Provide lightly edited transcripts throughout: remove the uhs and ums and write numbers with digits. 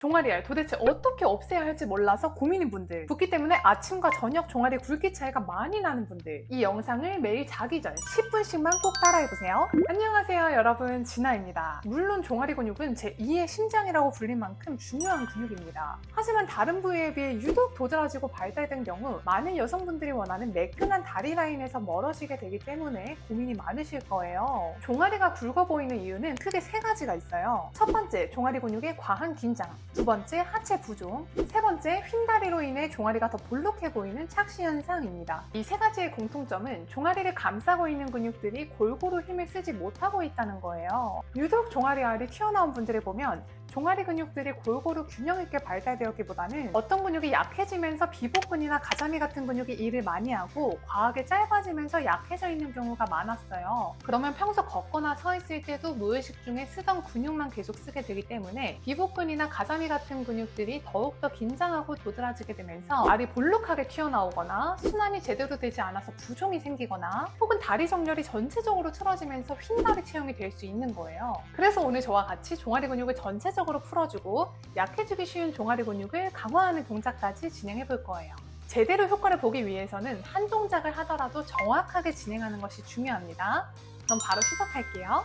종아리알 도대체 어떻게 없애야 할지 몰라서 고민인 분들, 붓기 때문에 아침과 저녁 종아리 굵기 차이가 많이 나는 분들, 이 영상을 매일 자기 전 10분씩만 꼭 따라해보세요. 안녕하세요 여러분, 진아입니다. 물론 종아리 근육은 제2의 심장이라고 불릴 만큼 중요한 근육입니다. 하지만 다른 부위에 비해 유독 도드라지고 발달된 경우 많은 여성분들이 원하는 매끈한 다리 라인에서 멀어지게 되기 때문에 고민이 많으실 거예요. 종아리가 굵어 보이는 이유는 크게 세 가지가 있어요. 첫 번째, 종아리 근육의 과한 긴장. 두 번째, 하체 부종. 세 번째, 휜다리로 인해 종아리가 더 볼록해 보이는 착시 현상입니다. 이 세 가지의 공통점은 종아리를 감싸고 있는 근육들이 골고루 힘을 쓰지 못하고 있다는 거예요. 유독 종아리 알이 튀어나온 분들을 보면 종아리 근육들이 골고루 균형 있게 발달되었기보다는 어떤 근육이 약해지면서 비복근이나 가자미 같은 근육이 일을 많이 하고 과하게 짧아지면서 약해져 있는 경우가 많았어요. 그러면 평소 걷거나 서 있을 때도 무의식 중에 쓰던 근육만 계속 쓰게 되기 때문에 비복근이나 가자미 같은 근육들이 더욱더 긴장하고 도드라지게 되면서 알이 볼록하게 튀어나오거나 순환이 제대로 되지 않아서 부종이 생기거나 혹은 다리 정렬이 전체적으로 틀어지면서 휜다리 체형이 될 수 있는 거예요. 그래서 오늘 저와 같이 종아리 근육을 전체적으로 풀어주고 약해지기 쉬운 종아리 근육을 강화하는 동작까지 진행해 볼 거예요. 제대로 효과를 보기 위해서는 한 동작을 하더라도 정확하게 진행하는 것이 중요합니다. 그럼 바로 시작할게요.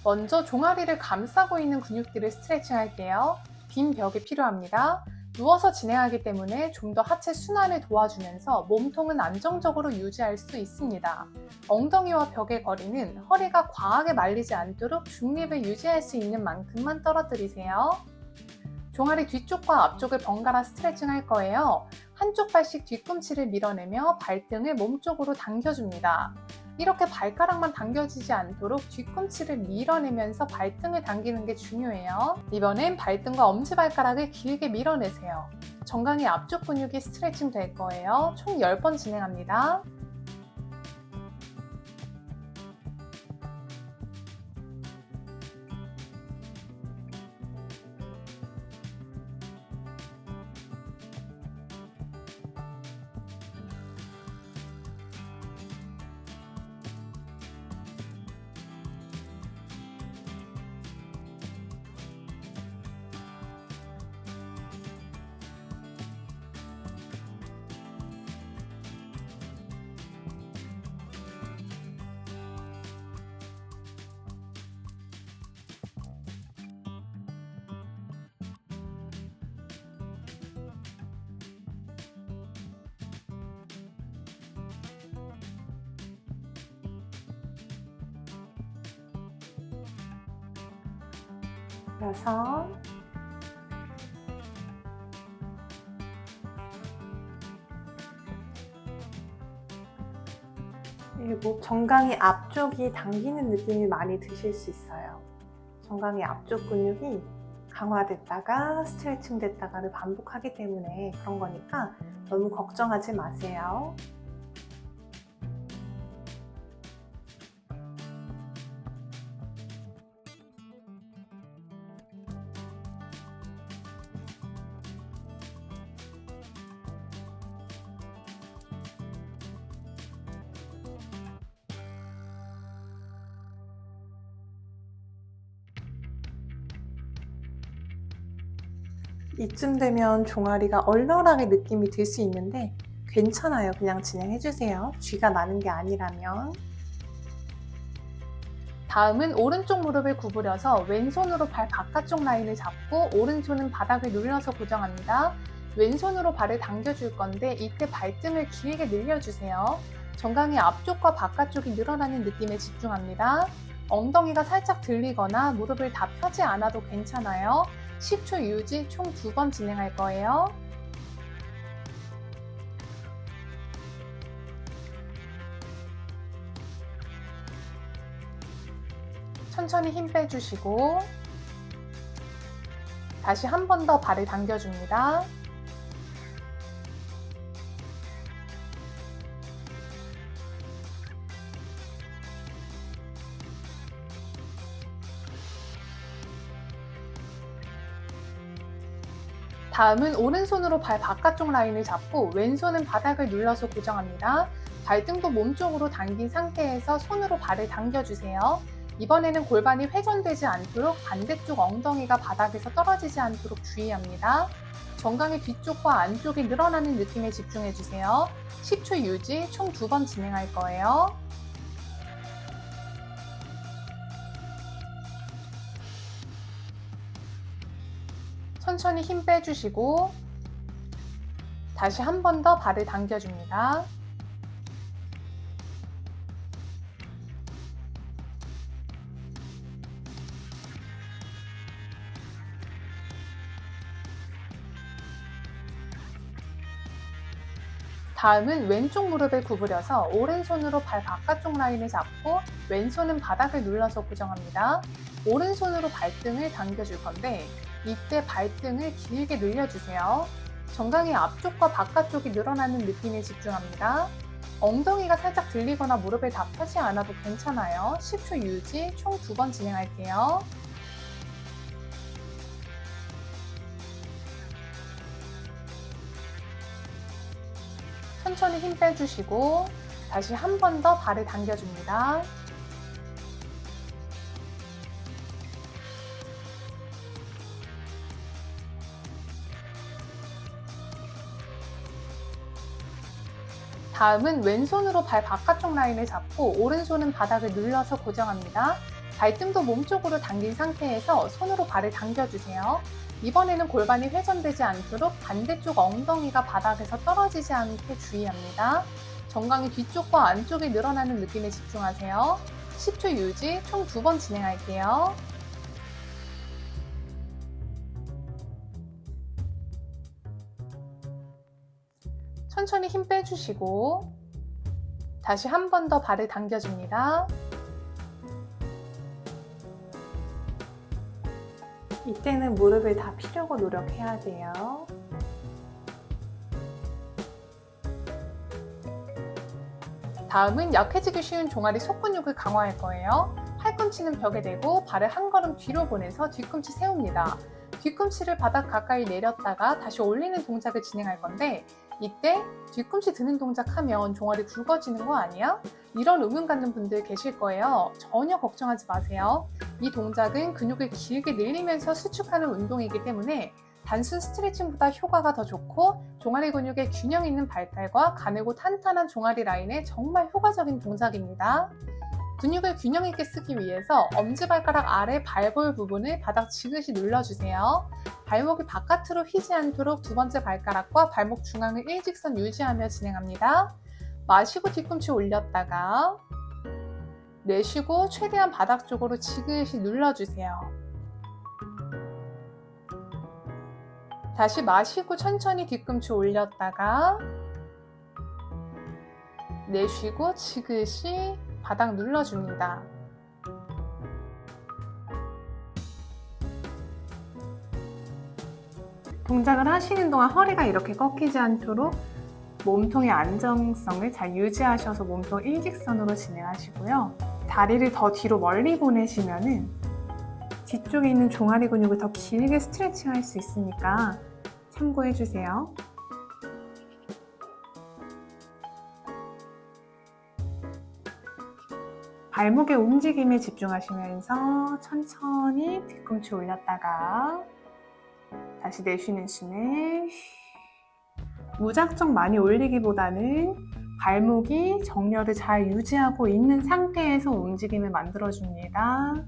먼저 종아리를 감싸고 있는 근육들을 스트레칭 할게요. 빈 벽이 필요합니다. 누워서 진행하기 때문에 좀 더 하체 순환을 도와주면서 몸통은 안정적으로 유지할 수 있습니다. 엉덩이와 벽의 거리는 허리가 과하게 말리지 않도록 중립을 유지할 수 있는 만큼만 떨어뜨리세요. 종아리 뒤쪽과 앞쪽을 번갈아 스트레칭 할 거예요. 한쪽 발씩 뒤꿈치를 밀어내며 발등을 몸쪽으로 당겨줍니다. 이렇게 발가락만 당겨지지 않도록 뒤꿈치를 밀어내면서 발등을 당기는 게 중요해요. 이번엔 발등과 엄지발가락을 길게 밀어내세요. 정강이 앞쪽 근육이 스트레칭 될 거예요. 총 10번 진행합니다. 여섯, 일곱. 정강이 앞쪽이 당기는 느낌이 많이 드실 수 있어요. 정강이 앞쪽 근육이 강화됐다가 스트레칭 됐다가를 반복하기 때문에 그런 거니까 너무 걱정하지 마세요. 이쯤 되면 종아리가 얼얼하게 느낌이 들 수 있는데 괜찮아요. 그냥 진행해주세요. 쥐가 나는 게 아니라면. 다음은 오른쪽 무릎을 구부려서 왼손으로 발 바깥쪽 라인을 잡고 오른손은 바닥을 눌러서 고정합니다. 왼손으로 발을 당겨줄 건데 이때 발등을 길게 늘려주세요. 정강이 앞쪽과 바깥쪽이 늘어나는 느낌에 집중합니다. 엉덩이가 살짝 들리거나 무릎을 다 펴지 않아도 괜찮아요. 10초 유지 총 2번 진행할 거예요. 천천히 힘 빼주시고 다시 한 번 더 발을 당겨줍니다. 다음은 오른손으로 발 바깥쪽 라인을 잡고 왼손은 바닥을 눌러서 고정합니다. 발등도 몸쪽으로 당긴 상태에서 손으로 발을 당겨주세요. 이번에는 골반이 회전되지 않도록 반대쪽 엉덩이가 바닥에서 떨어지지 않도록 주의합니다. 정강이 뒤쪽과 안쪽이 늘어나는 느낌에 집중해주세요. 10초 유지, 총 2번 진행할 거예요. 천천히 힘 빼주시고 다시 한 번 더 발을 당겨줍니다. 다음은 왼쪽 무릎을 구부려서 오른손으로 발 바깥쪽 라인을 잡고 왼손은 바닥을 눌러서 고정합니다. 오른손으로 발등을 당겨줄 건데 이때 발등을 길게 늘려주세요. 정강이 앞쪽과 바깥쪽이 늘어나는 느낌에 집중합니다. 엉덩이가 살짝 들리거나 무릎을 다 펴지 않아도 괜찮아요. 10초 유지, 총 2번 진행할게요. 천천히 힘 빼주시고 다시 한 번 더 발을 당겨줍니다. 다음은 왼손으로 발 바깥쪽 라인을 잡고 오른손은 바닥을 눌러서 고정합니다. 발등도 몸쪽으로 당긴 상태에서 손으로 발을 당겨주세요. 이번에는 골반이 회전되지 않도록 반대쪽 엉덩이가 바닥에서 떨어지지 않게 주의합니다. 정강이 뒤쪽과 안쪽이 늘어나는 느낌에 집중하세요. 10초 유지, 총 2번 진행할게요. 천천히 힘 빼주시고 다시 한 번 더 발을 당겨줍니다. 이때는 무릎을 다 펴려고 노력해야 돼요. 다음은 약해지기 쉬운 종아리 속근육을 강화할 거예요. 팔꿈치는 벽에 대고 발을 한 걸음 뒤로 보내서 뒤꿈치 세웁니다. 뒤꿈치를 바닥 가까이 내렸다가 다시 올리는 동작을 진행할 건데 이때 뒤꿈치 드는 동작 하면 종아리 굵어지는 거 아니야? 이런 의문 갖는 분들 계실 거예요. 전혀 걱정하지 마세요. 이 동작은 근육을 길게 늘리면서 수축하는 운동이기 때문에 단순 스트레칭보다 효과가 더 좋고 종아리 근육의 균형 있는 발달과 가늘고 탄탄한 종아리 라인에 정말 효과적인 동작입니다. 근육을 균형 있게 쓰기 위해서 엄지발가락 아래 발볼 부분을 바닥 지그시 눌러주세요. 발목이 바깥으로 휘지 않도록 두 번째 발가락과 발목 중앙을 일직선 유지하며 진행합니다. 마시고 뒤꿈치 올렸다가 내쉬고 최대한 바닥 쪽으로 지그시 눌러주세요. 다시 마시고 천천히 뒤꿈치 올렸다가 내쉬고 지그시 바닥 눌러줍니다. 동작을 하시는 동안 허리가 이렇게 꺾이지 않도록 몸통의 안정성을 잘 유지하셔서 몸통 일직선으로 진행하시고요. 다리를 더 뒤로 멀리 보내시면은 뒤쪽에 있는 종아리 근육을 더 길게 스트레칭 할 수 있으니까 참고해 주세요. 발목의 움직임에 집중하시면서 천천히 뒤꿈치 올렸다가 다시 내쉬는 숨에 무작정 많이 올리기보다는 발목이 정렬을 잘 유지하고 있는 상태에서 움직임을 만들어줍니다.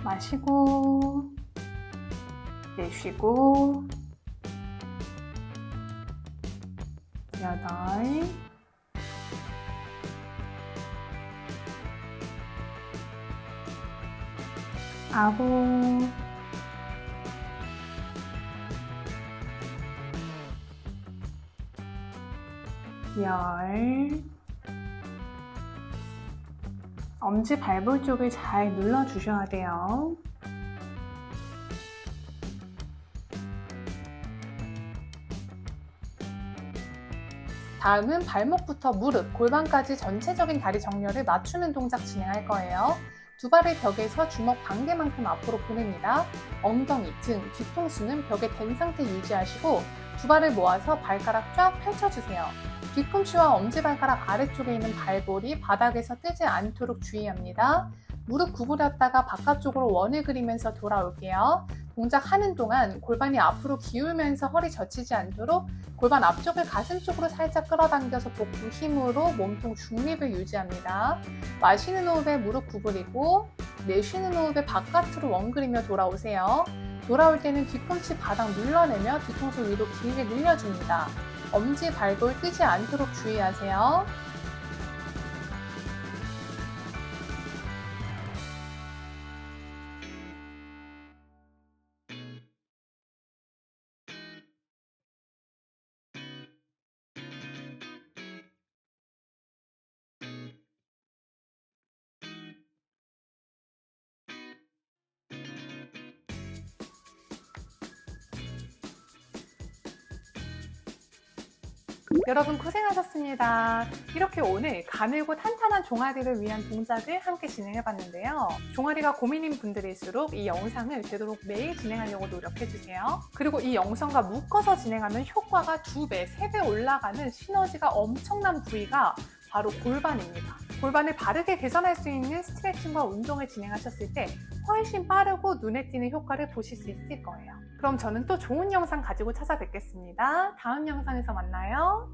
마시고 내쉬고 8 9 10 엄지 발볼 쪽을 잘 눌러주셔야 돼요. 다음은 발목부터 무릎, 골반까지 전체적인 다리 정렬을 맞추는 동작 진행할 거예요. 두 발을 벽에서 주먹 반개만큼 앞으로 보냅니다. 엉덩이, 등, 뒤통수는 벽에 댄 상태 유지하시고 두 발을 모아서 발가락 쫙 펼쳐주세요. 뒤꿈치와 엄지발가락 아래쪽에 있는 발볼이 바닥에서 뜨지 않도록 주의합니다. 무릎 구부렸다가 바깥쪽으로 원을 그리면서 돌아올게요. 동작하는 동안 골반이 앞으로 기울면서 허리 젖히지 않도록 골반 앞쪽을 가슴 쪽으로 살짝 끌어당겨서 복부 힘으로 몸통 중립을 유지합니다. 마시는 호흡에 무릎 구부리고 내쉬는 호흡에 바깥으로 원 그리며 돌아오세요. 돌아올 때는 뒤꿈치 바닥 눌러내며 뒤통수 위로 길게 늘려줍니다. 엄지 발볼 뜨지 않도록 주의하세요. 여러분 고생하셨습니다. 이렇게 오늘 가늘고 탄탄한 종아리를 위한 동작을 함께 진행해봤는데요. 종아리가 고민인 분들일수록 이 영상을 되도록 매일 진행하려고 노력해주세요. 그리고 이 영상과 묶어서 진행하면 효과가 2배, 3배 올라가는 시너지가 엄청난 부위가 바로 골반입니다. 골반을 바르게 개선할 수 있는 스트레칭과 운동을 진행하셨을 때 훨씬 빠르고 눈에 띄는 효과를 보실 수 있을 거예요. 그럼 저는 또 좋은 영상 가지고 찾아뵙겠습니다. 다음 영상에서 만나요.